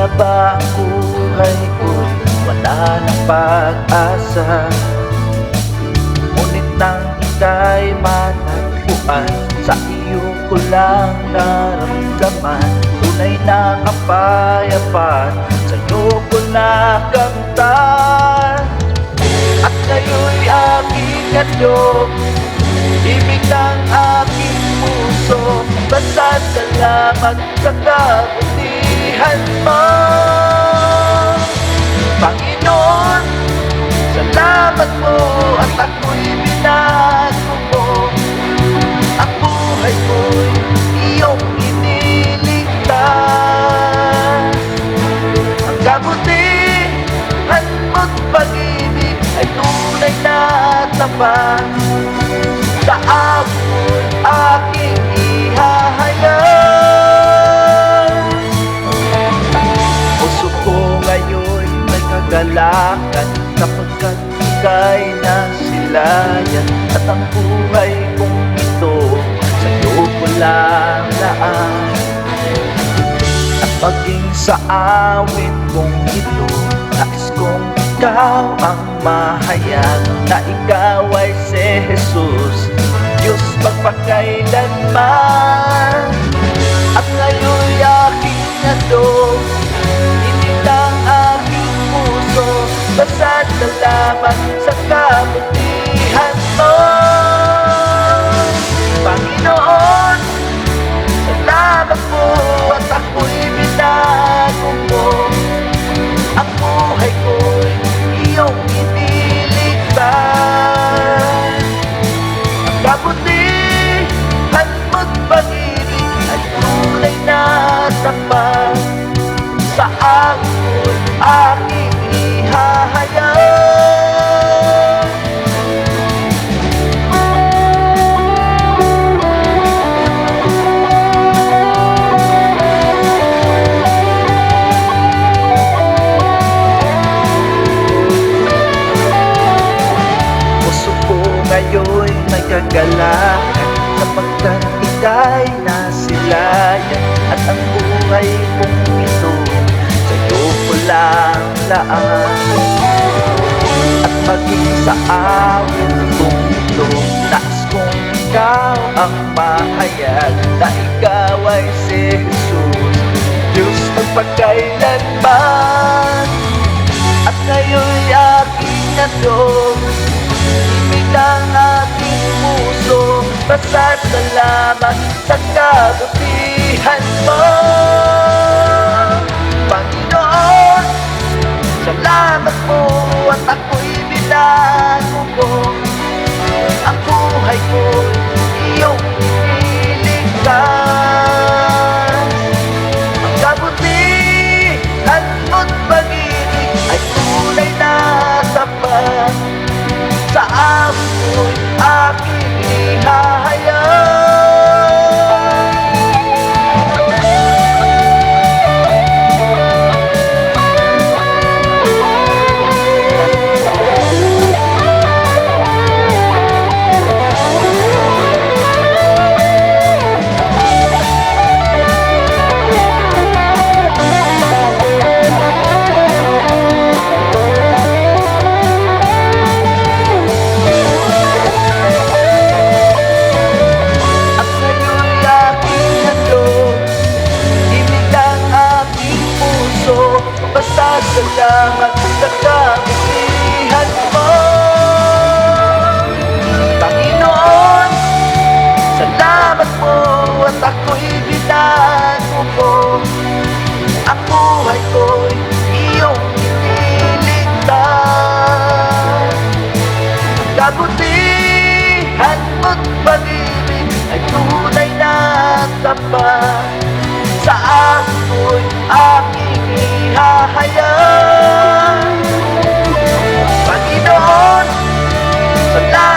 na ba ang buhay ko'y wala ng pag-asa? Ngunit nang ika'y matagpuan, sa iyo ko lang naramdaman tunay na kapayapaan, sa iyo ko nakamtan. At ngayon'y aking handog, ibig ng aking puso, basta't salamat sa kabutihan mo. Panginoon, salamat mo at ako'y binago mo. Ang buhay ko'y iyong iniligtas. Ang kabutihan mo't pag-ibig ay tunay na tapat. Sa amoy aking ihahayag. Puso ko ngayon may kagalakan, sapagkat ika'y nasilayan. At ang buhay kong ito sa'yo ko lang naan. At maging sa awit kong ito, nais kong ikaw ang mahayag, na ikaw ay si Jesus, Diyos magpakailanman. At ngayon'y aking handog, hindi lang aking puso, basta't salamat sa kabutihan mo. Panginoon, salamat po at ako'y binago mo. Ang buhay ko'y iyong iniligtas. Ang kabutihan mo't pag-ibig ay tunay na tapat. Sa ako'y aking ihahayag. Ngayon'y nagkagalakan, sapagkat ika'y nasilayan. At ang buhay kong ito sa'yo ko lang laan. At maging sa awit kong ito, nais kong ikaw ang mahayag, na ikaw ay si Jesus, Diyos magpakailanman. At ngayon'y aking handog, ibig ng aking puso, basta't salamat sa kabutihan mo. Panginoon, salamat mo at ako'y binago mo. Ang buhay ko'y iyong iniligtas. Ang kabutihan mo't pag-ibig ay tunay na tapat. Sa amoy aking ihahayag. Salamat sa kabutihan mo. Panginoon, salamat mo at ako'y binago mo. Ang buhay ko'y iyong iniligtas. Ang kabutihan mo't pag-ibig ay tunay na tapat. Sa ako'y aking ihahayag. Panginoon, salamat